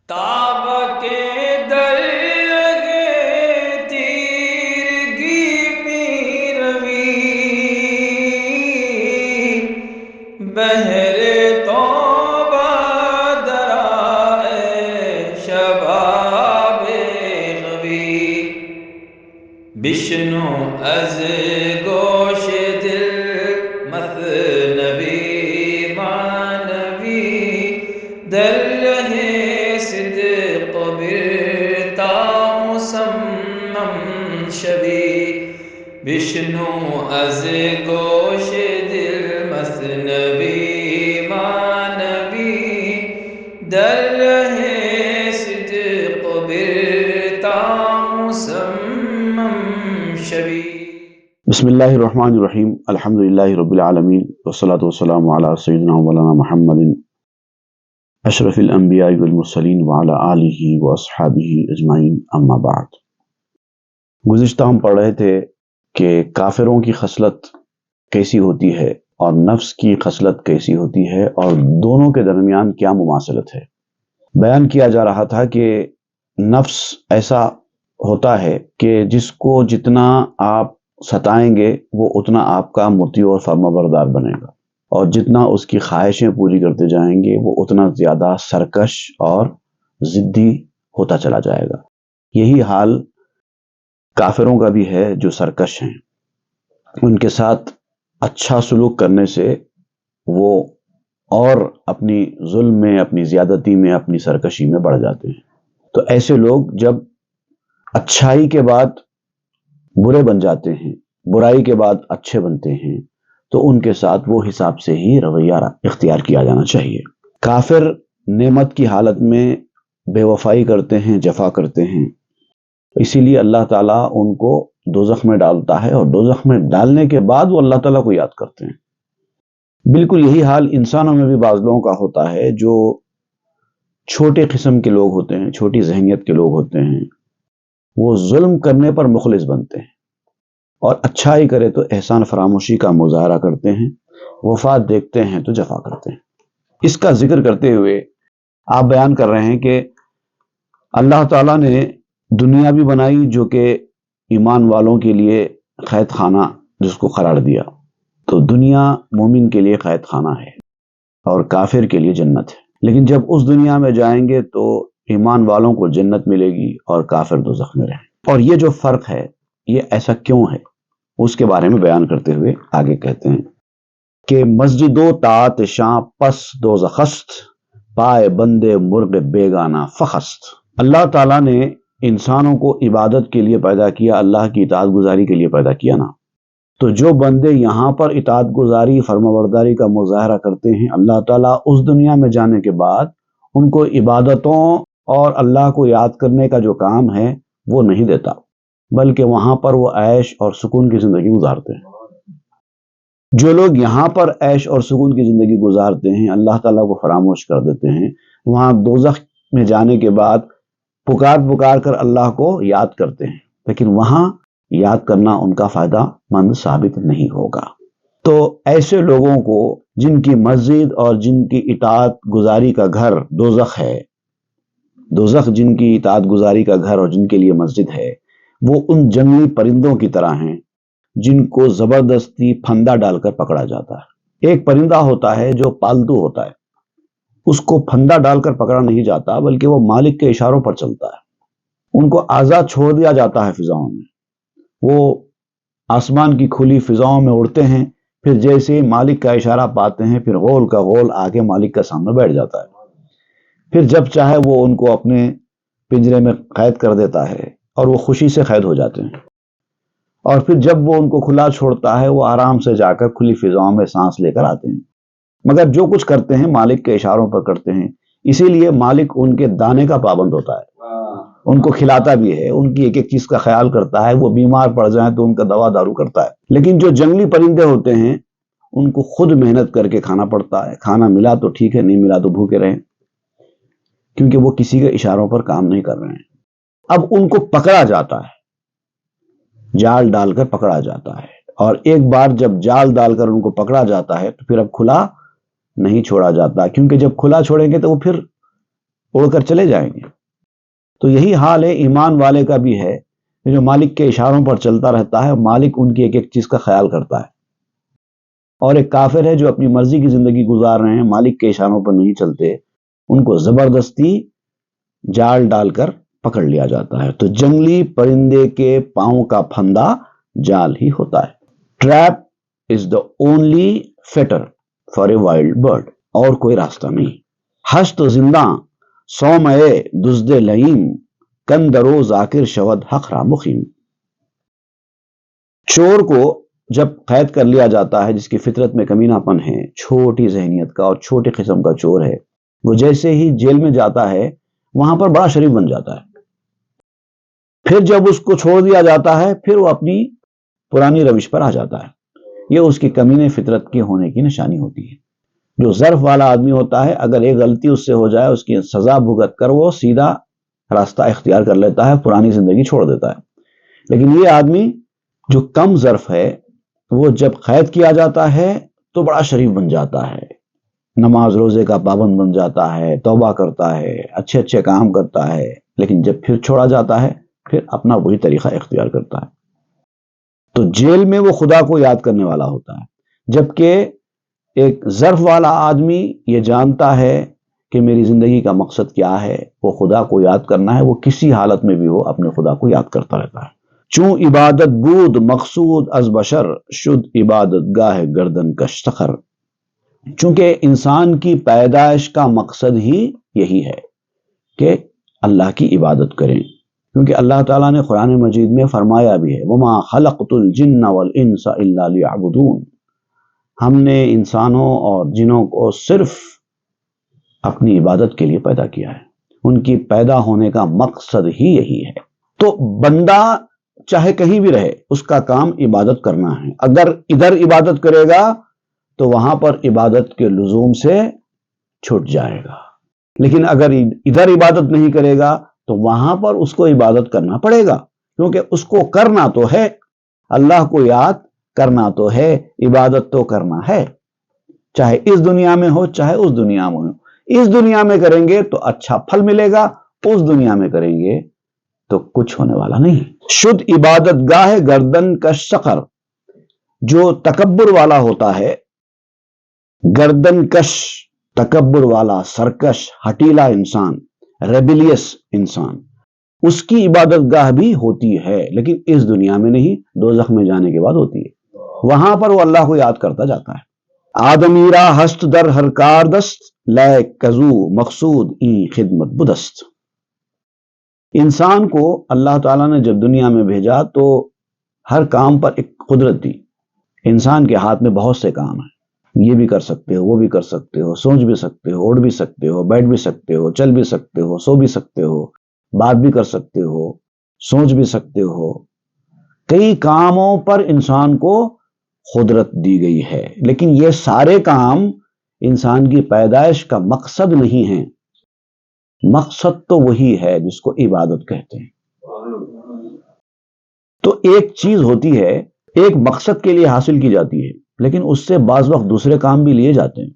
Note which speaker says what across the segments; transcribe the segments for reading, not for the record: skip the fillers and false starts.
Speaker 1: تاب کے درگے تیرگی پیروی بہر توبہ درائے شباب غوی بشنو از گوش دل مثنوی مانوی در رہے صدق برتا مسمم شوی بشنو از گوش دل مثنوی مانوی در رہے صدق برتا مسمم شوی۔
Speaker 2: بسم اللہ الرحمن الرحیم، الحمدللہ رب العالمین، والصلاة والسلام علی سیدنا مولانا محمد اشرف الانبیاء والمرسلین وعلی آلہ واصحابہ اجمعین، اما بعد۔ گزشتہ ہم پڑھ رہے تھے کہ کافروں کی خصلت کیسی ہوتی ہے اور نفس کی خصلت کیسی ہوتی ہے اور دونوں کے درمیان کیا مماثلت ہے۔ بیان کیا جا رہا تھا کہ نفس ایسا ہوتا ہے کہ جس کو جتنا آپ ستائیں گے وہ اتنا آپ کا مطیع اور فرمانبردار بنے گا، اور جتنا اس کی خواہشیں پوری کرتے جائیں گے وہ اتنا زیادہ سرکش اور ضدی ہوتا چلا جائے گا۔ یہی حال کافروں کا بھی ہے جو سرکش ہیں۔ ان کے ساتھ اچھا سلوک کرنے سے وہ اور اپنی ظلم میں، اپنی زیادتی میں، اپنی سرکشی میں بڑھ جاتے ہیں۔ تو ایسے لوگ جب اچھائی کے بعد برے بن جاتے ہیں، برائی کے بعد اچھے بنتے ہیں، تو ان کے ساتھ وہ حساب سے ہی رویہ اختیار کیا جانا چاہیے۔ کافر نعمت کی حالت میں بے وفائی کرتے ہیں، جفا کرتے ہیں، اسی لیے اللہ تعالیٰ ان کو دوزخ میں ڈالتا ہے، اور دوزخ میں ڈالنے کے بعد وہ اللہ تعالیٰ کو یاد کرتے ہیں۔ بالکل یہی حال انسانوں میں بھی بعض لوگوں کا ہوتا ہے جو چھوٹے قسم کے لوگ ہوتے ہیں، چھوٹی ذہنیت کے لوگ ہوتے ہیں۔ وہ ظلم کرنے پر مخلص بنتے ہیں اور اچھائی کرے تو احسان فراموشی کا مظاہرہ کرتے ہیں، وفات دیکھتے ہیں تو جفا کرتے ہیں۔ اس کا ذکر کرتے ہوئے آپ بیان کر رہے ہیں کہ اللہ تعالیٰ نے دنیا بھی بنائی جو کہ ایمان والوں کے لیے قید خانہ جس کو قرار دیا، تو دنیا مومن کے لیے قید خانہ ہے اور کافر کے لیے جنت ہے۔ لیکن جب اس دنیا میں جائیں گے تو ایمان والوں کو جنت ملے گی اور کافر دوزخ میں رہیں۔ اور یہ جو فرق ہے، یہ ایسا کیوں ہے، اس کے بارے میں بیان کرتے ہوئے آگے کہتے ہیں کہ مسجد و طاعت شاں پس دوزخست، پائے بندے مرغ بیگانہ فخست۔ اللہ تعالیٰ نے انسانوں کو عبادت کے لیے پیدا کیا، اللہ کی اطاعت گزاری کے لیے پیدا کیا نا، تو جو بندے یہاں پر اطاعت گزاری فرمانبرداری کا مظاہرہ کرتے ہیں، اللہ تعالیٰ اس دنیا میں جانے کے بعد ان کو عبادتوں اور اللہ کو یاد کرنے کا جو کام ہے وہ نہیں دیتا، بلکہ وہاں پر وہ عیش اور سکون کی زندگی گزارتے ہیں۔ جو لوگ یہاں پر عیش اور سکون کی زندگی گزارتے ہیں، اللہ تعالیٰ کو فراموش کر دیتے ہیں، وہاں دوزخ میں جانے کے بعد پکار کر اللہ کو یاد کرتے ہیں، لیکن وہاں یاد کرنا ان کا فائدہ مند ثابت نہیں ہوگا۔ تو ایسے لوگوں کو جن کی مسجد اور جن کی اطاعت گزاری کا گھر دوزخ ہے، دوزخ جن کی اطاعت گزاری کا گھر اور جن کے لیے مسجد ہے، وہ ان جنگلی پرندوں کی طرح ہیں جن کو زبردستی پھندا ڈال کر پکڑا جاتا ہے۔ ایک پرندہ ہوتا ہے جو پالتو ہوتا ہے، اس کو پھندا ڈال کر پکڑا نہیں جاتا بلکہ وہ مالک کے اشاروں پر چلتا ہے۔ ان کو آزاد چھوڑ دیا جاتا ہے فضاؤں میں، وہ آسمان کی کھلی فضاؤں میں اڑتے ہیں، پھر جیسے ہی مالک کا اشارہ پاتے ہیں پھر غول کا غول آ کے مالک کا سامنے بیٹھ جاتا ہے، پھر جب چاہے وہ ان کو اپنے پنجرے میں قید کر دیتا ہے اور وہ خوشی سے قید ہو جاتے ہیں، اور پھر جب وہ ان کو کھلا چھوڑتا ہے وہ آرام سے جا کر کھلی فضاؤں میں سانس لے کر آتے ہیں، مگر جو کچھ کرتے ہیں مالک کے اشاروں پر کرتے ہیں۔ اسی لیے مالک ان کے دانے کا پابند ہوتا ہے، ان کو کھلاتا بھی ہے، ان کی ایک ایک چیز کا خیال کرتا ہے، وہ بیمار پڑ جائیں تو ان کا دوا دارو کرتا ہے۔ لیکن جو جنگلی پرندے ہوتے ہیں ان کو خود محنت کر کے کھانا پڑتا ہے، کھانا ملا تو ٹھیک ہے، نہیں ملا تو بھوکے رہیں، کیونکہ وہ کسی کے اشاروں پر کام نہیں کر رہے ہیں۔ اب ان کو پکڑا جاتا ہے، جال ڈال کر پکڑا جاتا ہے، اور ایک بار جب جال ڈال کر ان کو پکڑا جاتا ہے تو پھر اب کھلا نہیں چھوڑا جاتا، کیونکہ جب کھلا چھوڑیں گے تو وہ پھر اڑ کر چلے جائیں گے۔ تو یہی حال ہے ایمان والے کا بھی ہے، جو مالک کے اشاروں پر چلتا رہتا ہے، مالک ان کی ایک ایک چیز کا خیال کرتا ہے۔ اور ایک کافر ہے جو اپنی مرضی کی زندگی گزار رہے ہیں، مالک کے اشاروں پر نہیں چلتے، ان کو زبردستی جال ڈال کر پکڑ لیا جاتا ہے۔ تو جنگلی پرندے کے پاؤں کا پھندا جال ہی ہوتا ہے۔ Trap is the only fetter for a wild bird, اور کوئی راستہ نہیں۔ ہست زندہ سومئے دزد لئیم، کندرو ذاکر شود حق را مقیم۔ چور کو جب قید کر لیا جاتا ہے، جس کی فطرت میں کمینہ پن ہے، چھوٹی ذہنیت کا اور چھوٹی قسم کا چور ہے، وہ جیسے ہی جیل میں جاتا ہے وہاں پر بڑا شریف بن جاتا ہے۔ پھر جب اس کو چھوڑ دیا جاتا ہے، پھر وہ اپنی پرانی روش پر آ جاتا ہے۔ یہ اس کی کمینے فطرت کے ہونے کی نشانی ہوتی ہے۔ جو ظرف والا آدمی ہوتا ہے، اگر ایک غلطی اس سے ہو جائے، اس کی سزا بھگت کر وہ سیدھا راستہ اختیار کر لیتا ہے، پرانی زندگی چھوڑ دیتا ہے۔ لیکن یہ آدمی جو کم ظرف ہے، وہ جب قید کیا جاتا ہے تو بڑا شریف بن جاتا ہے، نماز روزے کا پابند بن جاتا ہے، توبہ کرتا ہے، اچھے اچھے کام کرتا ہے، لیکن جب پھر چھوڑا جاتا ہے پھر اپنا وہی طریقہ اختیار کرتا ہے۔ تو جیل میں وہ خدا کو یاد کرنے والا ہوتا ہے، جبکہ ایک ظرف والا آدمی یہ جانتا ہے کہ میری زندگی کا مقصد کیا ہے، وہ خدا کو یاد کرنا ہے، وہ کسی حالت میں بھی ہو اپنے خدا کو یاد کرتا رہتا ہے۔ چون عبادت بود مقصود از بشر، شد عبادت گاہ گردن کش سخر۔ چونکہ انسان کی پیدائش کا مقصد ہی یہی ہے کہ اللہ کی عبادت کریں، کیونکہ اللہ تعالیٰ نے قرآن مجید میں فرمایا بھی ہے وَمَا خَلَقْتُ الْجِنَّ وَالْإِنسَ إِلَّا لِيَعْبُدُونَ، ہم نے انسانوں اور جنوں کو صرف اپنی عبادت کے لیے پیدا کیا ہے، ان کی پیدا ہونے کا مقصد ہی یہی ہے۔ تو بندہ چاہے کہیں بھی رہے، اس کا کام عبادت کرنا ہے۔ اگر ادھر عبادت کرے گا تو وہاں پر عبادت کے لزوم سے چھوٹ جائے گا، لیکن اگر ادھر عبادت نہیں کرے گا تو وہاں پر اس کو عبادت کرنا پڑے گا، کیونکہ اس کو کرنا تو ہے، اللہ کو یاد کرنا تو ہے، عبادت تو کرنا ہے، چاہے اس دنیا میں ہو چاہے اس دنیا میں ہو۔ اس دنیا میں کریں گے تو اچھا پھل ملے گا، اس دنیا میں کریں گے تو کچھ ہونے والا نہیں۔ شد عبادت گاہ گردن کش سقر، جو تکبر والا ہوتا ہے، گردن کش، تکبر والا، سرکش، ہٹیلا انسان، ریبیلیس انسان، اس کی عبادت گاہ بھی ہوتی ہے، لیکن اس دنیا میں نہیں، دوزخ میں جانے کے بعد ہوتی ہے۔ وہاں پر وہ اللہ کو یاد کرتا جاتا ہے۔ آدمیرا ہست در ہر کار دست، لے کزو مقصود این خدمت بدست۔ انسان کو اللہ تعالیٰ نے جب دنیا میں بھیجا تو ہر کام پر ایک قدرت دی۔ انسان کے ہاتھ میں بہت سے کام ہیں، یہ بھی کر سکتے ہو، وہ بھی کر سکتے ہو، سوچ بھی سکتے ہو، اڑ بھی سکتے ہو، بیٹھ بھی سکتے ہو، چل بھی سکتے ہو، سو بھی سکتے ہو، بات بھی کر سکتے ہو، سوچ بھی سکتے ہو۔ کئی کاموں پر انسان کو قدرت دی گئی ہے، لیکن یہ سارے کام انسان کی پیدائش کا مقصد نہیں ہیں۔ مقصد تو وہی ہے جس کو عبادت کہتے ہیں۔ تو ایک چیز ہوتی ہے، ایک مقصد کے لیے حاصل کی جاتی ہے، لیکن اس سے بعض وقت دوسرے کام بھی لیے جاتے ہیں۔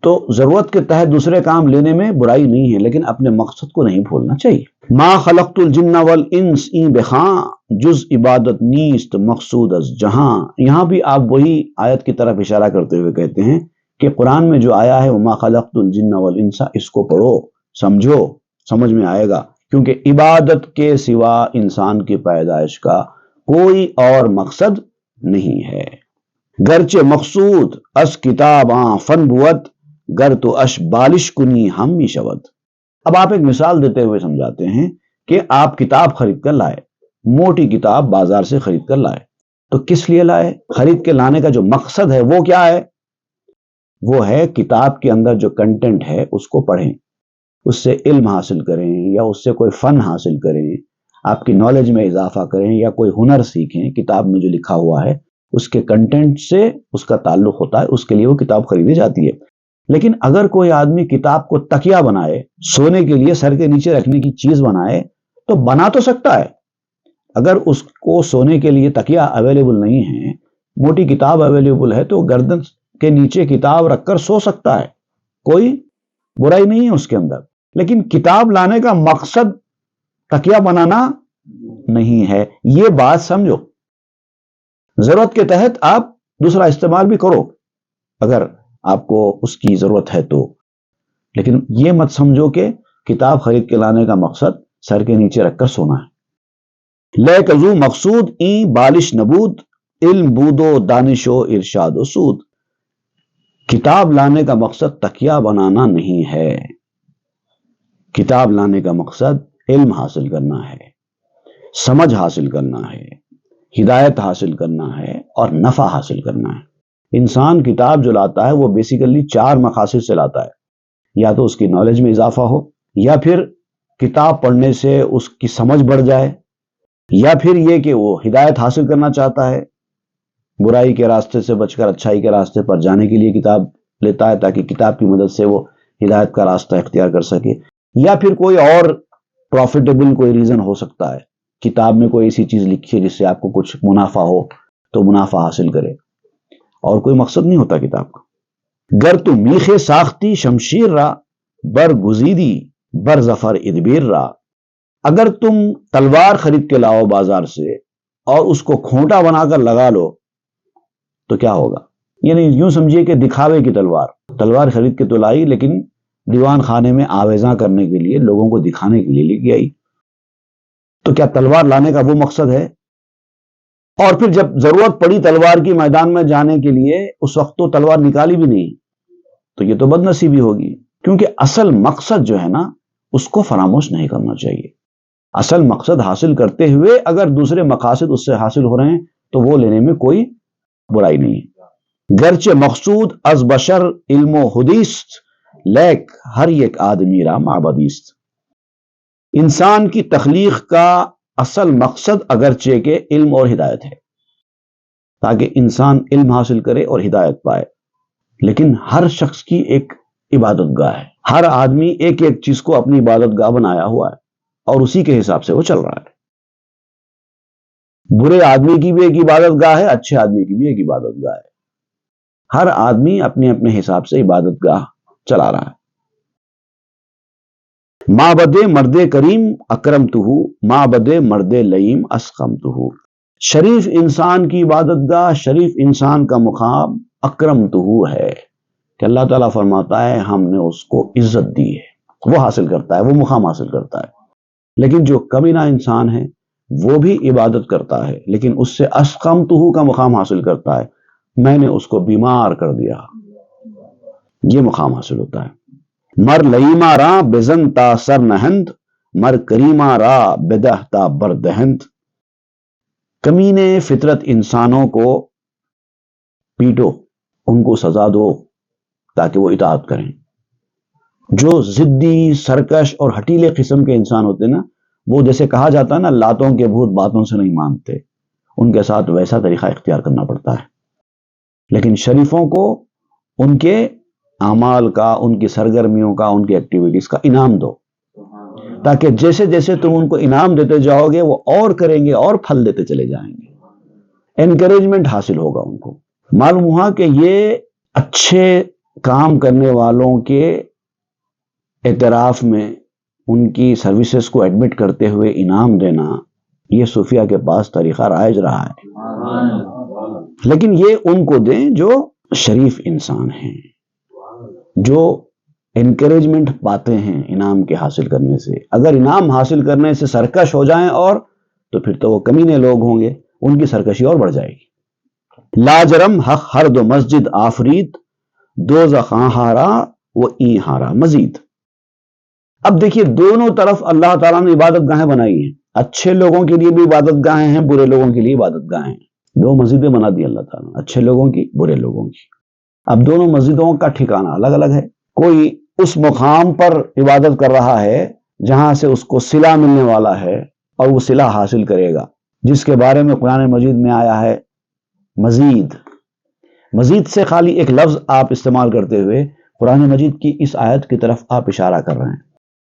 Speaker 2: تو ضرورت کے تحت دوسرے کام لینے میں برائی نہیں ہے، لیکن اپنے مقصد کو نہیں بھولنا چاہیے۔ ما خلقت الجن والانس این بخاں، جز عبادت نیست مقصود از جہاں۔ یہاں بھی آپ وہی آیت کی طرف اشارہ کرتے ہوئے کہتے ہیں کہ قرآن میں جو آیا ہے وما خلقت الجن والانس، اس کو پڑھو، سمجھو، سمجھ میں آئے گا، کیونکہ عبادت کے سوا انسان کی پیدائش کا کوئی اور مقصد نہیں ہے۔ گرچہ مقصود اس کتاباں فن بود، گر تو اش بالش کنی ہم می شود۔ اب آپ ایک مثال دیتے ہوئے سمجھاتے ہیں کہ آپ کتاب خرید کر لائے، موٹی کتاب بازار سے خرید کر لائے، تو کس لیے لائے؟ خرید کے لانے کا جو مقصد ہے وہ کیا ہے؟ وہ ہے کتاب کے اندر جو کنٹینٹ ہے اس کو پڑھیں، اس سے علم حاصل کریں، یا اس سے کوئی فن حاصل کریں، آپ کی نالج میں اضافہ کریں، یا کوئی ہنر سیکھیں۔ کتاب میں جو لکھا ہوا ہے اس کے کنٹینٹ سے اس کا تعلق ہوتا ہے، اس کے لیے وہ کتاب خریدی جاتی ہے۔ لیکن اگر کوئی آدمی کتاب کو تکیہ بنائے، سونے کے لیے سر کے نیچے رکھنے کی چیز بنائے، تو بنا تو سکتا ہے، اگر اس کو سونے کے لیے تکیہ اویلیبل نہیں ہے، موٹی کتاب اویلیبل ہے، تو گردن کے نیچے کتاب رکھ کر سو سکتا ہے، کوئی برائی نہیں ہے اس کے اندر۔ لیکن کتاب لانے کا مقصد تکیہ بنانا نہیں ہے. یہ بات سمجھو. ضرورت کے تحت آپ دوسرا استعمال بھی کرو اگر آپ کو اس کی ضرورت ہے تو، لیکن یہ مت سمجھو کہ کتاب خرید کے لانے کا مقصد سر کے نیچے رکھ کر سونا ہے. لے کزو مقصود این بالش نبود، علم بود و دانش و ارشاد و سود. کتاب لانے کا مقصد تکیہ بنانا نہیں ہے. کتاب لانے کا مقصد علم حاصل کرنا ہے، سمجھ حاصل کرنا ہے، ہدایت حاصل کرنا ہے اور نفع حاصل کرنا ہے. انسان کتاب جو لاتا ہے وہ بیسیکلی 4 مقاصد سے لاتا ہے. یا تو اس کی نالج میں اضافہ ہو، یا پھر کتاب پڑھنے سے اس کی سمجھ بڑھ جائے، یا پھر یہ کہ وہ ہدایت حاصل کرنا چاہتا ہے، برائی کے راستے سے بچ کر اچھائی کے راستے پر جانے کے لیے کتاب لیتا ہے تاکہ کتاب کی مدد سے وہ ہدایت کا راستہ اختیار کر سکے. یا پھر کوئی اور پروفیٹیبل کوئی ریزن ہو سکتا ہے، کتاب میں کوئی ایسی چیز لکھی ہے جس سے آپ کو کچھ منافع ہو تو منافع حاصل کرے، اور کوئی مقصد نہیں ہوتا کتاب کا. گر تو میخ ساختی شمشیر را، بر گزیدی بر ظفر ادبیر را. اگر تم تلوار خرید کے لاؤ بازار سے اور اس کو کھونٹا بنا کر لگا لو تو کیا ہوگا؟ یعنی یوں سمجھیے کہ دکھاوے کی تلوار خرید کے تو لائی لیکن دیوان خانے میں آویزاں کرنے کے لیے، لوگوں کو دکھانے کے لیے لے کے آئی. تو کیا تلوار لانے کا وہ مقصد ہے؟ اور پھر جب ضرورت پڑی تلوار کی میدان میں جانے کے لیے اس وقت تو تلوار نکالی بھی نہیں، تو یہ تو بد نصیبی ہوگی. کیونکہ اصل مقصد جو ہے نا اس کو فراموش نہیں کرنا چاہیے. اصل مقصد حاصل کرتے ہوئے اگر دوسرے مقاصد اس سے حاصل ہو رہے ہیں تو وہ لینے میں کوئی برائی نہیں. گرچہ مقصود از بشر علم و حدیث، لیک ہر یک آدمی را معبدیست. انسان کی تخلیق کا اصل مقصد اگرچہ کہ علم اور ہدایت ہے، تاکہ انسان علم حاصل کرے اور ہدایت پائے، لیکن ہر شخص کی ایک عبادت گاہ ہے. ہر آدمی ایک ایک چیز کو اپنی عبادت گاہ بنایا ہوا ہے اور اسی کے حساب سے وہ چل رہا ہے. برے آدمی کی بھی ایک عبادت گاہ ہے، اچھے آدمی کی بھی ایک عبادت گاہ ہے. ہر آدمی اپنے اپنے حساب سے عبادت گاہ چلا رہا ہے. معبد مرد کریم اکرمتہ، معبد مرد لئیم اسقمتہ. شریف انسان کی عبادت گاہ، شریف انسان کا مقام اکرمتہ ہے کہ اللہ تعالیٰ فرماتا ہے ہم نے اس کو عزت دی ہے، وہ حاصل کرتا ہے، وہ مقام حاصل کرتا ہے. لیکن جو کمینہ انسان ہے وہ بھی عبادت کرتا ہے لیکن اس سے اسقمتہ کا مقام حاصل کرتا ہے، میں نے اس کو بیمار کر دیا، یہ مقام حاصل ہوتا ہے. مر لئیما را بزن تا سر نہند، مر کریما را بدہ تا بردہند. کمینے فطرت انسانوں کو پیٹو، ان کو سزا دو تاکہ وہ اطاعت کریں. جو ضدی، سرکش اور ہٹیلے قسم کے انسان ہوتے ہیں نا، وہ جیسے کہا جاتا ہے نا لاتوں کے بھوت باتوں سے نہیں مانتے، ان کے ساتھ ویسا طریقہ اختیار کرنا پڑتا ہے. لیکن شریفوں کو ان کے اعمال کا، ان کی سرگرمیوں کا، ان کی ایکٹیویٹیز کا انعام دو، تاکہ جیسے جیسے تم ان کو انعام دیتے جاؤ گے وہ اور کریں گے اور پھل دیتے چلے جائیں گے. انکریجمنٹ حاصل ہوگا ان کو. معلوم ہوا کہ یہ اچھے کام کرنے والوں کے اعتراف میں ان کی سروسز کو ایڈمٹ کرتے ہوئے انعام دینا، یہ صوفیہ کے پاس طریقہ رائج رہا ہے. لیکن یہ ان کو دیں جو شریف انسان ہیں، جو انکریجمنٹ پاتے ہیں انعام کے حاصل کرنے سے. اگر انعام حاصل کرنے سے سرکش ہو جائیں اور تو پھر تو وہ کمینے لوگ ہوں گے، ان کی سرکشی اور بڑھ جائے گی. لاجرم حق ہر دو مسجد آفرید، دوزخ ہارا و این ہارا مزید. اب دیکھیے دونوں طرف اللہ تعالیٰ نے عبادت گاہیں بنائی ہیں. اچھے لوگوں کے لیے بھی عبادت گاہیں ہیں، برے لوگوں کے لیے عبادت گاہیں ہیں. 2 مسجدیں بنا دی اللہ تعالیٰ نے، اچھے لوگوں کی، برے لوگوں کی. اب دونوں مسجدوں کا ٹھکانہ الگ الگ ہے. کوئی اس مقام پر عبادت کر رہا ہے جہاں سے اس کو صلہ ملنے والا ہے اور وہ صلہ حاصل کرے گا، جس کے بارے میں قرآن مجید میں آیا ہے مزید. مزید سے خالی ایک لفظ آپ استعمال کرتے ہوئے قرآن مجید کی اس آیت کی طرف آپ اشارہ کر رہے ہیں.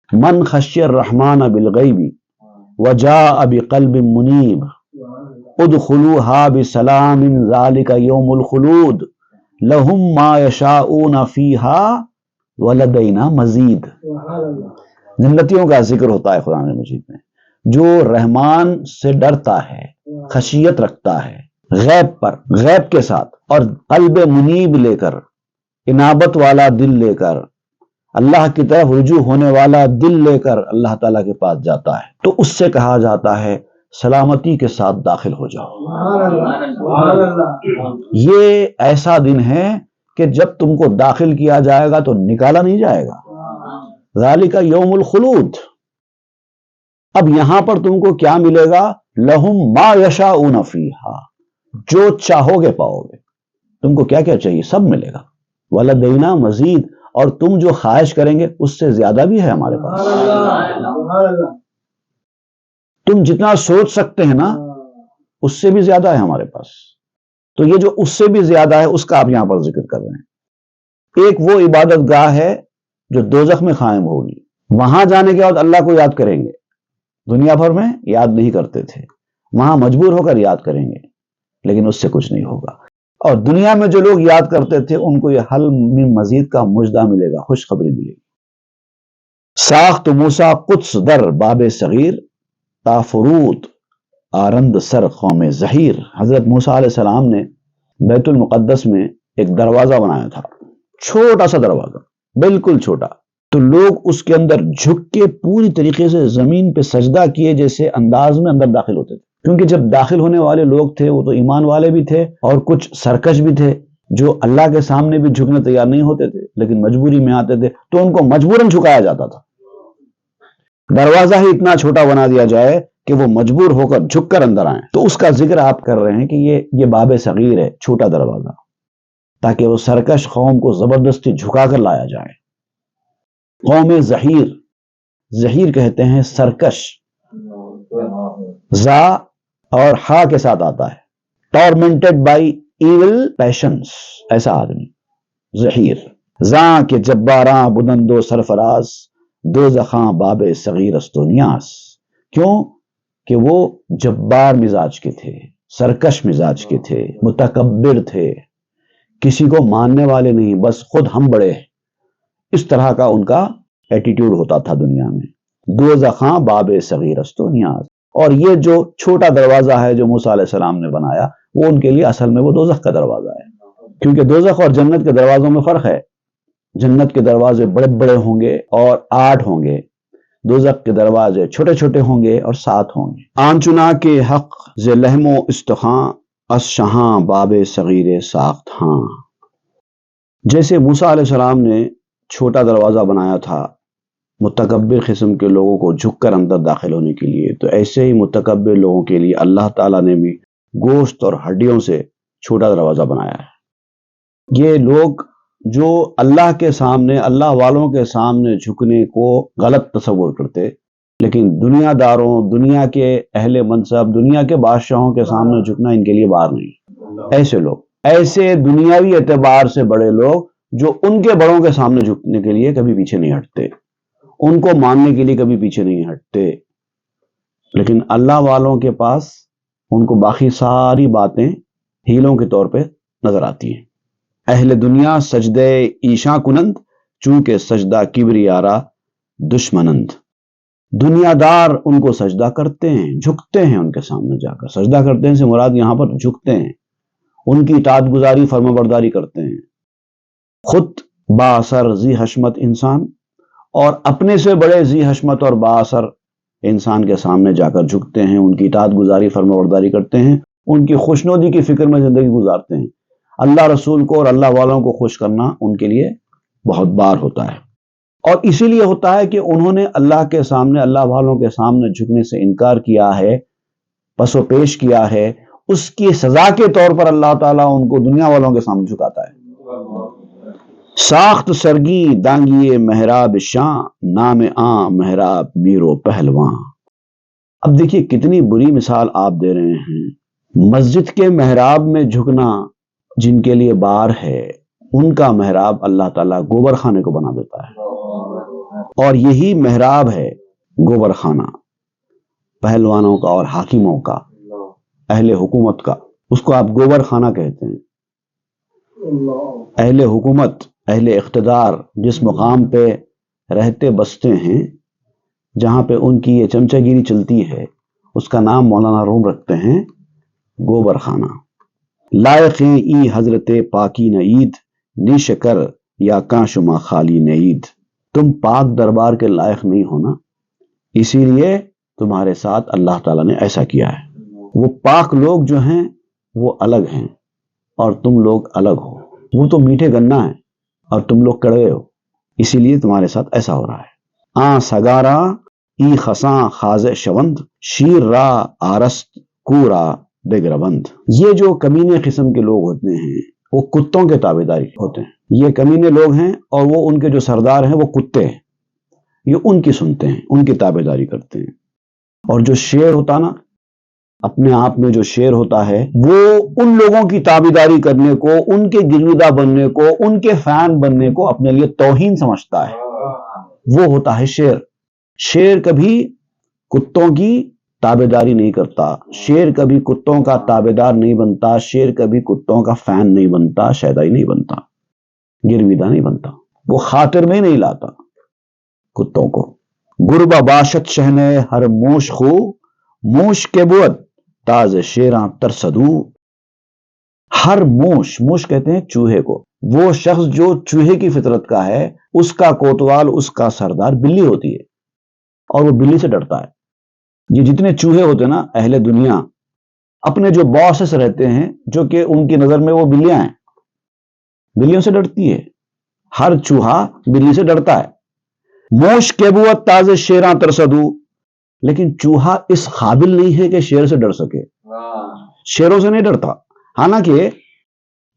Speaker 2: من خشی الرحمن بالغیب وجاء بقلب منیب ادخلوها بسلام ذلك یوم الخلود لهم ما یشاؤون فیہا ولدینا مزید. جنتیوں کا ذکر ہوتا ہے قرآن مجید میں، جو رحمان سے ڈرتا ہے، خشیت رکھتا ہے، غیب کے ساتھ اور قلب منیب لے کر، انابت والا دل لے کر، اللہ کی طرف رجوع ہونے والا دل لے کر اللہ تعالیٰ کے پاس جاتا ہے، تو اس سے کہا جاتا ہے سلامتی کے ساتھ داخل ہو جاؤ۔ یہ ایسا دن ہے کہ جب تم کو داخل کیا جائے گا تو نکالا نہیں جائے گا، ذالک یوم الخلود۔ اب یہاں پر تم کو کیا ملے گا؟ لہم ما یشاؤون فیہا، جو چاہو گے پاؤ گے، تم کو کیا کیا چاہیے سب ملے گا، ولدینا مزید، اور تم جو خواہش کریں گے اس سے زیادہ بھی ہے ہمارے پاس۔ تم جتنا سوچ سکتے ہیں نا اس سے بھی زیادہ ہے ہمارے پاس۔ تو یہ جو اس سے بھی زیادہ ہے اس کا آپ یہاں پر ذکر کر رہے ہیں۔ ایک وہ عبادت گاہ ہے جو دوزخ میں قائم ہوگی، وہاں جانے کے بعد اللہ کو یاد کریں گے، دنیا بھر میں یاد نہیں کرتے تھے، وہاں مجبور ہو کر یاد کریں گے، لیکن اس سے کچھ نہیں ہوگا۔ اور دنیا میں جو لوگ یاد کرتے تھے ان کو یہ حل من مزید کا مژدہ ملے گا، خوشخبری ملے گی۔ ساخت موسیٰ قدس در باب صغیر، تا فرود آرند سر قوم ظہیر۔ حضرت موسیٰ علیہ السلام نے بیت المقدس میں ایک دروازہ بنایا تھا، چھوٹا سا دروازہ، بالکل چھوٹا، تو لوگ اس کے اندر جھک کے پوری طریقے سے زمین پہ سجدہ کیے جیسے انداز میں اندر داخل ہوتے تھے، کیونکہ جب داخل ہونے والے لوگ تھے وہ تو ایمان والے بھی تھے اور کچھ سرکش بھی تھے جو اللہ کے سامنے بھی جھکنے تیار نہیں ہوتے تھے لیکن مجبوری میں آتے تھے، تو ان کو مجبوراً جھکایا جاتا تھا۔ دروازہ ہی اتنا چھوٹا بنا دیا جائے کہ وہ مجبور ہو کر جھک کر اندر آئیں، تو اس کا ذکر آپ کر رہے ہیں کہ یہ باب صغیر ہے، چھوٹا دروازہ، تاکہ وہ سرکش قوم کو زبردستی جھکا کر لایا جائے۔ قوم ظہیر، ظہیر کہتے ہیں سرکش، زا اور ہا کے ساتھ آتا ہے، ٹورمنٹڈ بائی ایول پیشنس، ایسا آدمی ظہیر۔ زاں کے جباراں بلند و سرفراز، دوزخاں باب صغیر است و نیاز۔ کیوں کہ وہ جبار مزاج کے تھے، سرکش مزاج کے تھے، متکبر تھے، کسی کو ماننے والے نہیں، بس خود ہم بڑے ہیں، اس طرح کا ان کا ایٹیٹیوڈ ہوتا تھا دنیا میں۔ دوزخاں باب صغیر است و نیاز، اور یہ جو چھوٹا دروازہ ہے جو موسیٰ علیہ السلام نے بنایا وہ ان کے لیے اصل میں وہ دوزخ کا دروازہ ہے، کیونکہ دوزخ اور جنت کے دروازوں میں فرق ہے۔ جنت کے دروازے بڑے بڑے ہوں گے اور 8 ہوں گے، دوزخ کے دروازے چھوٹے چھوٹے ہوں گے اور 7 ہوں گے۔ آنچنا کے حق ز لحم و استخاں، اس شہاں باب صغیر ساخت ہاں۔ جیسے موسیٰ علیہ السلام نے چھوٹا دروازہ بنایا تھا متکبر قسم کے لوگوں کو جھک کر اندر داخل ہونے کے لیے، تو ایسے ہی متکبر لوگوں کے لیے اللہ تعالیٰ نے بھی گوشت اور ہڈیوں سے چھوٹا دروازہ بنایا ہے۔ یہ لوگ جو اللہ کے سامنے، اللہ والوں کے سامنے جھکنے کو غلط تصور کرتے، لیکن دنیا داروں، دنیا کے اہل منصب، دنیا کے بادشاہوں کے سامنے جھکنا ان کے لیے بار نہیں۔ ایسے لوگ، ایسے دنیاوی اعتبار سے بڑے لوگ جو ان کے بڑوں کے سامنے جھکنے کے لیے کبھی پیچھے نہیں ہٹتے، ان کو ماننے کے لیے کبھی پیچھے نہیں ہٹتے، لیکن اللہ والوں کے پاس ان کو باقی ساری باتیں ہیلوں کے طور پہ نظر آتی ہیں۔ اہل دنیا سجدے ایشاں کنند، چونکہ سجدہ کبریارا دشمنند۔ دنیا دار ان کو سجدہ کرتے ہیں، جھکتے ہیں ان کے سامنے جا کر۔ سجدہ کرتے ہیں سے مراد یہاں پر جھکتے ہیں، ان کی اطاعت گزاری، فرما برداری کرتے ہیں۔ خود با اثر ذی حشمت انسان، اور اپنے سے بڑے ذی حشمت اور با اثر انسان کے سامنے جا کر جھکتے ہیں، ان کی اطاعت گزاری، فرما برداری کرتے ہیں، ان کی خوشنودی کی فکر میں زندگی گزارتے ہیں۔ اللہ رسول کو اور اللہ والوں کو خوش کرنا ان کے لیے بہت بار ہوتا ہے، اور اسی لیے ہوتا ہے کہ انہوں نے اللہ کے سامنے، اللہ والوں کے سامنے جھکنے سے انکار کیا ہے، پس و پیش کیا ہے، اس کی سزا کے طور پر اللہ تعالیٰ ان کو دنیا والوں کے سامنے جھکاتا ہے۔ ساخت سرگی دانگیے محراب شاں، نام آں محراب میرو پہلواں۔ اب دیکھیے کتنی بری مثال آپ دے رہے ہیں۔ مسجد کے محراب میں جھکنا جن کے لیے بار ہے، ان کا محراب اللہ تعالیٰ گوبر خانے کو بنا دیتا ہے، اور یہی محراب ہے گوبر خانہ پہلوانوں کا اور حاکموں کا، اہل حکومت کا، اس کو آپ گوبر خانہ کہتے ہیں۔ اہل حکومت، اہل اقتدار جس مقام پہ رہتے بستے ہیں جہاں پہ ان کی یہ چمچہ گیری چلتی ہے اس کا نام مولانا روم رکھتے ہیں گوبر خانہ۔ لائق ای حضرت پاکی نعید نی شکر یا کاں شما خالی نعید، تم پاک دربار کے لائق نہیں ہونا، اسی لیے تمہارے ساتھ اللہ تعالیٰ نے ایسا کیا ہے۔ وہ پاک لوگ جو ہیں وہ الگ ہیں اور تم لوگ الگ ہو، وہ تو میٹھے گنا ہیں اور تم لوگ کڑوے ہو، اسی لیے تمہارے ساتھ ایسا ہو رہا ہے۔ آ سگارا ای خساں خاز شوند، شیر را آرست کورا بگربند۔ یہ جو کمینے قسم کے لوگ ہوتے ہیں وہ کتوں کے تابعداری ہوتے ہیں، یہ کمینے لوگ ہیں اور وہ ان کے جو سردار ہیں وہ کتے ہیں، یہ ان کی سنتے ہیں، ان کی تابعداری کرتے ہیں۔ اور جو شیر ہوتا نا، اپنے آپ میں جو شیر ہوتا ہے وہ ان لوگوں کی تابعداری کرنے کو، ان کے گرویدہ بننے کو، ان کے فین بننے کو اپنے لیے توہین سمجھتا ہے، وہ ہوتا ہے شیر۔ شیر کبھی کتوں کی تابعداری نہیں کرتا، شیر کبھی کتوں کا تابعدار نہیں بنتا، شیر کبھی کتوں کا فین نہیں بنتا، شیدائی نہیں بنتا، گرویدہ نہیں بنتا، وہ خاطر میں نہیں لاتا کتوں کو۔ گربہ باشد شہنے ہر موش خو، موش کے بود تاز شیراں ترسدو۔ ہر موش، موش کہتے ہیں چوہے کو، وہ شخص جو چوہے کی فطرت کا ہے اس کا کوتوال، اس کا سردار بلی ہوتی ہے اور وہ بلی سے ڈرتا ہے۔ یہ جتنے چوہے ہوتے ہیں نا، اہل دنیا اپنے جو باسز رہتے ہیں جو کہ ان کی نظر میں وہ بلیاں ہیں، بلیوں سے ڈرتی ہے، ہر چوہا بلی سے ڈرتا ہے۔ موش کے بود تاز شیراں ترسدو، لیکن چوہا اس قابل نہیں ہے کہ شیر سے ڈر سکے، شیروں سے نہیں ڈرتا، حالانکہ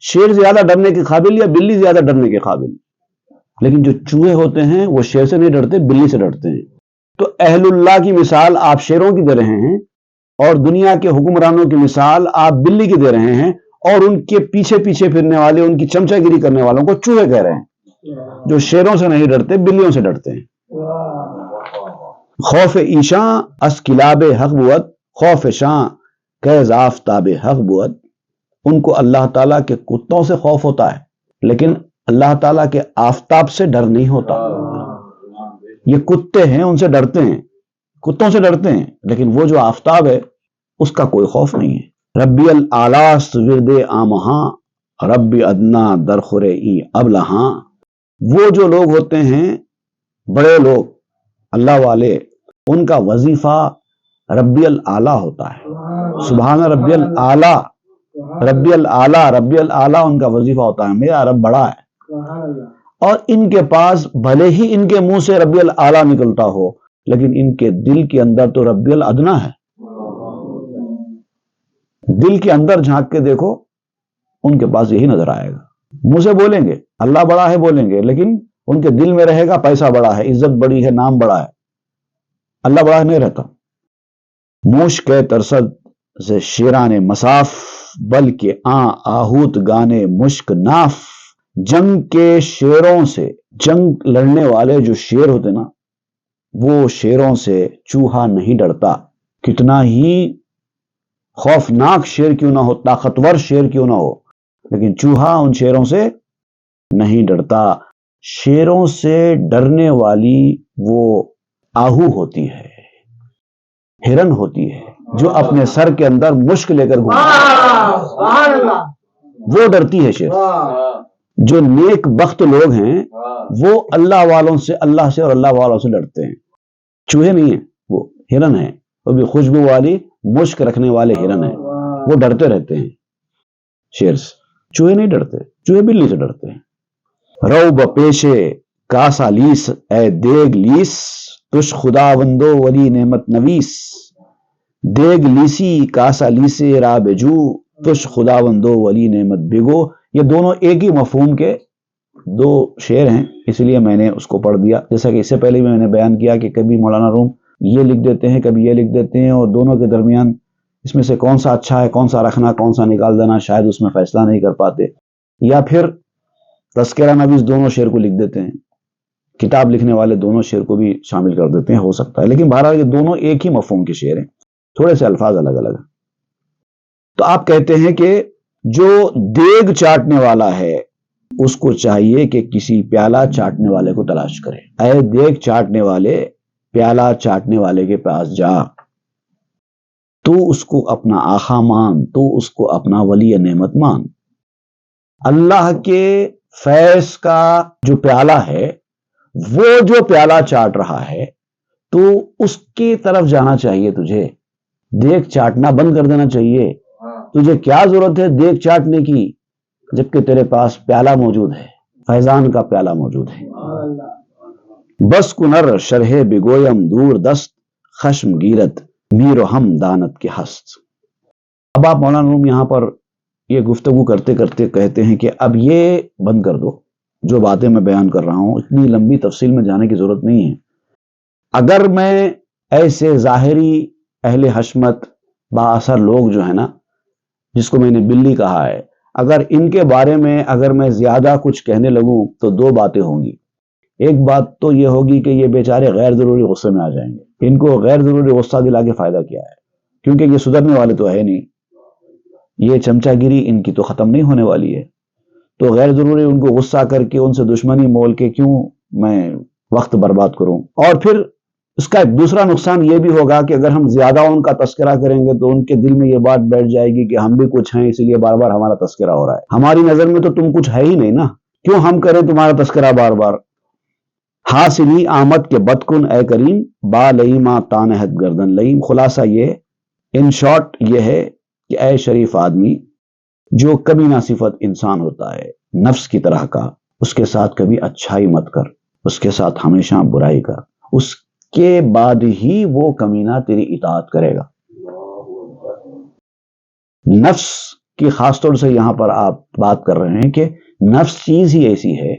Speaker 2: شیر زیادہ ڈرنے کے قابل یا بلی زیادہ ڈرنے کے قابل، لیکن جو چوہے ہوتے ہیں وہ شیر سے نہیں ڈرتے، بلی سے ڈرتے ہیں۔ تو اہل اللہ کی مثال آپ شیروں کی دے رہے ہیں اور دنیا کے حکمرانوں کی مثال آپ بلی کی دے رہے ہیں، اور ان کے پیچھے پیچھے پھرنے والے، ان کی چمچہ گیری کرنے والوں کو چوہے کہہ رہے ہیں، جو شیروں سے نہیں ڈرتے، بلیوں سے ڈرتے ہیں۔ خوف ایشاں اس کلاب حق بود، خوف شاں کیز آفتاب حق بود۔ ان کو اللہ تعالیٰ کے کتوں سے خوف ہوتا ہے لیکن اللہ تعالیٰ کے آفتاب سے ڈر نہیں ہوتا۔ یہ کتے ہیں، ان سے ڈرتے ہیں، کتوں سے ڈرتے ہیں، لیکن وہ جو آفتاب ہے اس کا کوئی خوف نہیں ہے۔ ربی الاعلیٰ ورد آمہاں، ربی ادنا درخور ای ابلہاں۔ وہ جو لوگ ہوتے ہیں بڑے لوگ، اللہ والے، ان کا وظیفہ ربی الاعلیٰ ہوتا ہے، سبحان ربی الاعلیٰ، ربی الاعلیٰ، ربی الاعلیٰ ان کا وظیفہ ہوتا ہے، میرا رب بڑا ہے۔ اور ان کے پاس بھلے ہی ان کے منہ سے ربی الاعلیٰ نکلتا ہو لیکن ان کے دل کے اندر تو ربی الادنا ہے۔ دل کے اندر جھانک کے دیکھو، ان کے پاس یہی نظر آئے گا۔ منہ سے بولیں گے اللہ بڑا ہے بولیں گے، لیکن ان کے دل میں رہے گا پیسہ بڑا ہے، عزت بڑی ہے، نام بڑا ہے، اللہ بڑا نہیں رہتا۔ موش کے ترسد سے شیران مساف، بلکہ آہوت گانے مشک ناف۔ جنگ کے شیروں سے، جنگ لڑنے والے جو شیر ہوتے نا، وہ شیروں سے چوہا نہیں ڈرتا، کتنا ہی خوفناک شیر کیوں نہ ہو، طاقتور شیر کیوں نہ ہو، لیکن چوہا ان شیروں سے نہیں ڈرتا۔ شیروں سے ڈرنے والی وہ آہو ہوتی ہے، ہرن ہوتی ہے، جو اپنے سر کے اندر مشک لے کر گھومتی ہے، وہ ڈرتی ہے شیر۔ جو نیک بخت لوگ ہیں وہ اللہ والوں سے، اللہ سے اور اللہ والوں سے ڈرتے ہیں، چوہے نہیں ہیں، وہ ہرن ہیں، وہ بھی خوشبو والی مشک رکھنے والے ہرن ہیں، وہ ڈرتے رہتے ہیں شیر سے، چوہے نہیں ڈرتے، چوہے بلی سے ڈرتے ہیں۔ رو بپیشے کاسا لیس اے دیگ لیس، تش خداوندو ولی نعمت نویس۔ دیگ لیسی کاسا لیسے را بجو، تش خداوندو ولی نعمت بگو۔ یہ دونوں ایک ہی مفہوم کے دو شعر ہیں، اس لیے میں نے اس کو پڑھ دیا۔ جیسا کہ اس سے پہلے بھی میں نے بیان کیا کہ کبھی مولانا روم یہ لکھ دیتے ہیں، کبھی یہ لکھ دیتے ہیں، اور دونوں کے درمیان اس میں سے کون سا اچھا ہے، کون سا رکھنا، کون سا نکال دینا، شاید اس میں فیصلہ نہیں کر پاتے، یا پھر تذکرہ نویس دونوں شعر کو لکھ دیتے ہیں، کتاب لکھنے والے دونوں شعر کو بھی شامل کر دیتے ہیں، ہو سکتا ہے، لیکن بہرحال یہ دونوں ایک ہی مفہوم کے شعر ہیں، تھوڑے سے الفاظ الگ الگ ہیں۔ تو آپ کہتے ہیں کہ جو دیگ چاٹنے والا ہے اس کو چاہیے کہ کسی پیالہ چاٹنے والے کو تلاش کرے۔ اے دیگ چاٹنے والے، پیالہ چاٹنے والے کے پاس جا، تو اس کو اپنا آقا مان، تو اس کو اپنا ولی نعمت مان۔ اللہ کے فیض کا جو پیالہ ہے، وہ جو پیالہ چاٹ رہا ہے، تو اس کی طرف جانا چاہیے تجھے، دیکھ چاٹنا بند کر دینا چاہیے۔ تجھے کیا ضرورت ہے دیکھ چاٹنے کی، جبکہ تیرے پاس پیالہ موجود ہے، فیضان کا پیالہ موجود ہے۔ بس کنر شرح بگویم دور دست، خشم گیرت میر و ہم دانت کے ہست۔ اب آپ مولانا روم یہاں پر یہ گفتگو کرتے کرتے کہتے ہیں کہ اب یہ بند کر دو، جو باتیں میں بیان کر رہا ہوں اتنی لمبی تفصیل میں جانے کی ضرورت نہیں ہے۔ اگر میں ایسے ظاہری اہل حشمت با اثر لوگ جو ہے نا، جس کو میں نے بلی کہا ہے، اگر ان کے بارے میں اگر میں زیادہ کچھ کہنے لگوں تو دو باتیں ہوں گی۔ ایک بات تو یہ ہوگی کہ یہ بیچارے غیر ضروری غصے میں آ جائیں گے، ان کو غیر ضروری غصہ دلا کے فائدہ کیا ہے، کیونکہ یہ سدھرنے والے تو ہے نہیں، یہ چمچا گیری ان کی تو ختم نہیں ہونے والی ہے، تو غیر ضروری ان کو غصہ کر کے ان سے دشمنی مول کے کیوں میں وقت برباد کروں۔ اور پھر اس کا ایک دوسرا نقصان یہ بھی ہوگا کہ اگر ہم زیادہ ان کا تذکرہ کریں گے تو ان کے دل میں یہ بات بیٹھ جائے گی کہ ہم بھی کچھ ہیں، اسی لیے بار بار ہمارا تذکرہ ہو رہا ہے۔ ہماری نظر میں تو تم کچھ ہے ہی نہیں نا، کیوں ہم کریں تمہارا تذکرہ بار بار؟ حاصلی آمد کے بدکن اے کریم، با لئیما تانہت گردن لئیم۔ خلاصہ یہ ان شارٹ یہ ہے کہ اے شریف آدمی، جو کمینہ صفت انسان ہوتا ہے نفس کی طرح کا، اس کے ساتھ کبھی اچھائی مت کر، اس کے ساتھ ہمیشہ برائی کر، اس کے بعد ہی وہ کمینہ تیری اطاعت کرے گا۔ نفس کی خاص طور سے یہاں پر آپ بات کر رہے ہیں کہ نفس چیز ہی ایسی ہے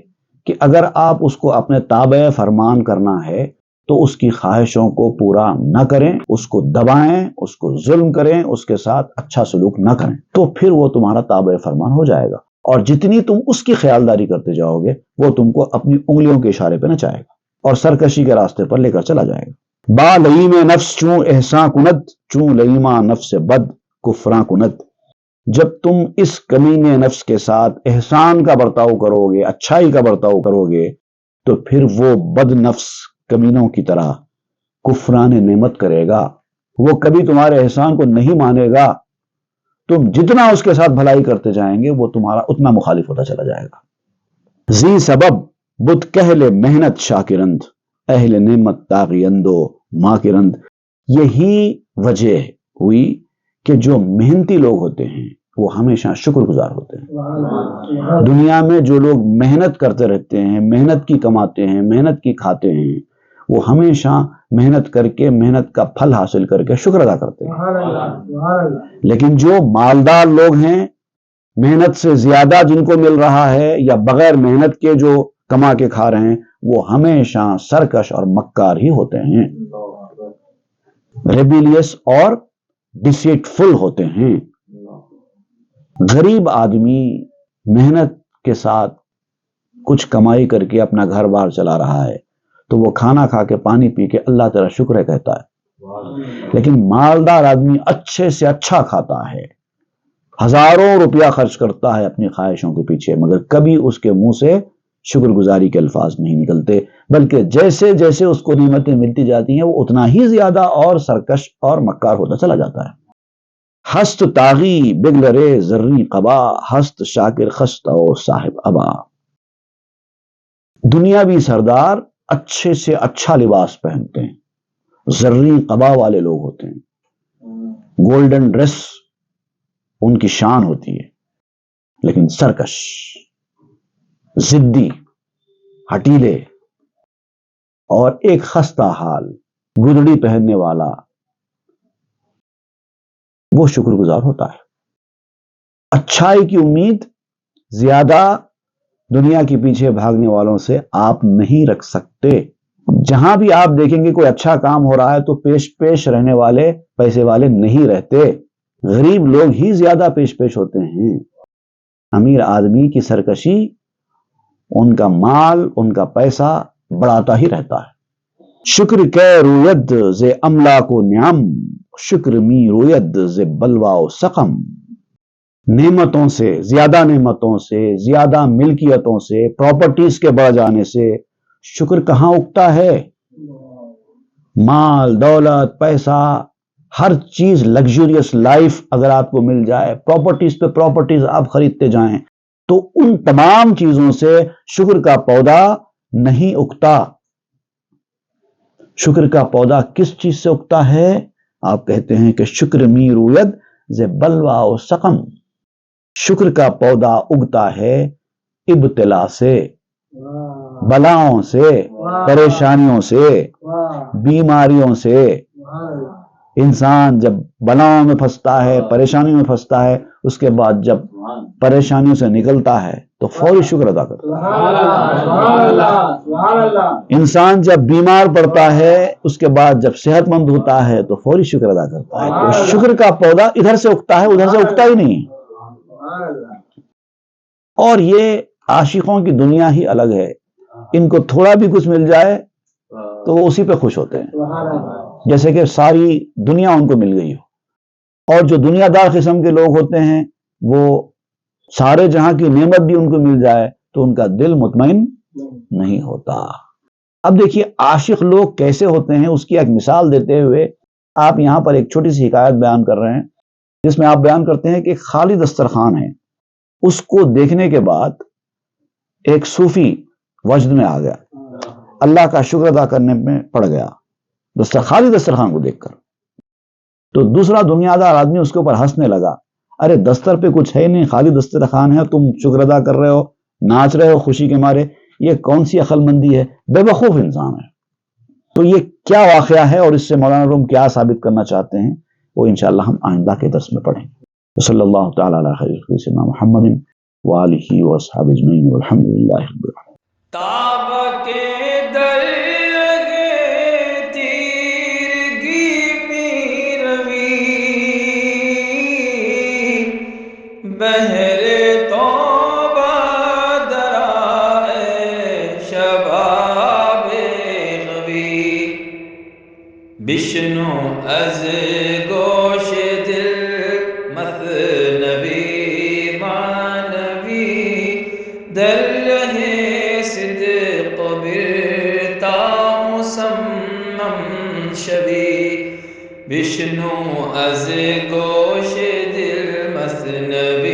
Speaker 2: کہ اگر آپ اس کو اپنے تابع فرمان کرنا ہے تو اس کی خواہشوں کو پورا نہ کریں، اس کو دبائیں، اس کو ظلم کریں، اس کے ساتھ اچھا سلوک نہ کریں، تو پھر وہ تمہارا تابع فرمان ہو جائے گا، اور جتنی تم اس کی خیالداری کرتے جاؤ گے وہ تم کو اپنی انگلیوں کے اشارے پہ نچائے گا اور سرکشی کے راستے پر لے کر چلا جائے گا۔ با لئیم نفس چوں احسان کند، چوں لئیما نفس بد کفراں کند۔ جب تم اس کمینے نفس کے ساتھ احسان کا برتاؤ کرو گے، اچھائی کا برتاؤ کرو گے، تو پھر وہ بد نفس کمینوں کی طرح کفران نعمت کرے گا، وہ کبھی تمہارے احسان کو نہیں مانے گا، تم جتنا اس کے ساتھ بھلائی کرتے جائیں گے وہ تمہارا اتنا مخالف ہوتا چلا جائے گا۔ زی سبب بت کہل محنت شاکرند، اہل نعمت تاغیندو ماکرند۔ یہی وجہ ہوئی کہ جو محنتی لوگ ہوتے ہیں وہ ہمیشہ شکر گزار ہوتے ہیں۔ دنیا میں جو لوگ محنت کرتے رہتے ہیں، محنت کی کماتے ہیں، محنت کی کھاتے ہیں، وہ ہمیشہ محنت کر کے، محنت کا پھل حاصل کر کے شکر ادا کرتے ہیں۔ لیکن جو مالدار لوگ ہیں، محنت سے زیادہ جن کو مل رہا ہے یا بغیر محنت کے جو کما کے کھا رہے ہیں، وہ ہمیشہ سرکش اور مکار ہی ہوتے ہیں، ریبیلیس اور ڈسیٹفل ہوتے ہیں۔ غریب آدمی محنت کے ساتھ کچھ کمائی کر کے اپنا گھر بار چلا رہا ہے تو وہ کھانا کھا کے پانی پی کے اللہ تیرا شکر ہے کہتا ہے، لیکن مالدار آدمی اچھے سے اچھا کھاتا ہے، ہزاروں روپیہ خرچ کرتا ہے اپنی خواہشوں کے پیچھے، مگر کبھی اس کے منہ سے شکر گزاری کے الفاظ نہیں نکلتے، بلکہ جیسے جیسے اس کو نعمتیں ملتی جاتی ہیں وہ اتنا ہی زیادہ اور سرکش اور مکار ہوتا چلا جاتا ہے۔ ہست تاغی بگلرے زرری قبا، ہست شاکر خست او صاحب ابا۔ دنیاوی سردار اچھے سے اچھا لباس پہنتے ہیں، زرری قبا والے لوگ ہوتے ہیں، گولڈن ڈریس ان کی شان ہوتی ہے، لیکن سرکش، ضدی، ہٹیلے اور ایک خستہ حال گدڑی پہننے والا وہ شکر گزار ہوتا ہے۔ اچھائی کی امید زیادہ دنیا کے پیچھے بھاگنے والوں سے آپ نہیں رکھ سکتے۔ جہاں بھی آپ دیکھیں گے کوئی اچھا کام ہو رہا ہے تو پیش رہنے والے پیسے والے نہیں رہتے، غریب لوگ ہی زیادہ پیش ہوتے ہیں۔ امیر آدمی کی سرکشی ان کا مال، ان کا پیسہ بڑھاتا ہی رہتا ہے۔ شکر کے روید ز املاک و نعم، شکر می روید ز بلوا و سقم۔ نعمتوں سے، زیادہ نعمتوں سے، زیادہ ملکیتوں سے، پراپرٹیز کے بڑھ جانے سے شکر کہاں اگتا ہے؟ مال دولت پیسہ ہر چیز لگژریس لائف اگر آپ کو مل جائے، پراپرٹیز پہ پراپرٹیز آپ خریدتے جائیں، تو ان تمام چیزوں سے شکر کا پودا نہیں اگتا۔ شکر کا پودا کس چیز سے اگتا ہے؟ آپ کہتے ہیں کہ شکر می روید ز بلوا و سقم۔ شکر کا پودا اگتا ہے ابتلا سے، بلاؤں سے، پریشانیوں سے، بیماریوں سے۔ انسان جب بلاؤں میں پھنستا ہے، پریشانیوں میں پھنستا ہے، اس کے بعد جب پریشانیوں سے نکلتا ہے تو فوری شکر ادا کرتا ہے۔ انسان جب بیمار پڑتا ہے، اس کے بعد جب صحت مند ہوتا ہے تو فوری شکر ادا کرتا ہے۔ تو شکر کا پودا ادھر سے اگتا ہے، ادھر سے اگتا ہی نہیں۔ اور یہ عاشقوں کی دنیا ہی الگ ہے، ان کو تھوڑا بھی کچھ مل جائے تو وہ اسی پہ خوش ہوتے ہیں، جیسے کہ ساری دنیا ان کو مل گئی ہو۔ اور جو دنیا دار قسم کے لوگ ہوتے ہیں، وہ سارے جہاں کی نعمت بھی ان کو مل جائے تو ان کا دل مطمئن نہیں ہوتا۔ اب دیکھیے عاشق لوگ کیسے ہوتے ہیں، اس کی ایک مثال دیتے ہوئے آپ یہاں پر ایک چھوٹی سی حکایت بیان کر رہے ہیں، جس میں آپ بیان کرتے ہیں کہ ایک خالی دسترخوان ہے، اس کو دیکھنے کے بعد ایک صوفی وجد میں آ گیا، اللہ کا شکر ادا کرنے میں پڑ گیا خالی دسترخوان کو دیکھ کر۔ تو دوسرا دنیا دار آدمی اس کے اوپر ہنسنے لگا، ارے دستر پہ کچھ ہے نہیں، خالی دسترخوان ہے، تم شکر ادا کر رہے ہو، ناچ رہے ہو خوشی کے مارے، یہ کون سی عقل مندی ہے، بے وقوف انسان ہے۔ تو یہ کیا واقعہ ہے اور اس سے مولانا روم کیا ثابت کرنا چاہتے ہیں، وہ انشاءاللہ ہم آئندہ کے درس میں پڑھیں گے۔ صلی اللہ تعالی علی خیر خلق سیدنا محمد وآلہ واصحابہ اجمعین والحمد للہ رب العالمین۔
Speaker 1: تاب کے در لگے تیرگی می روی، بہر توبہ درائے شباب غوی، بشنو از گوش دل مثنوی معنوی، در رہے صدق برتا مسمم شوی، بشنو از گوش دل مثنوی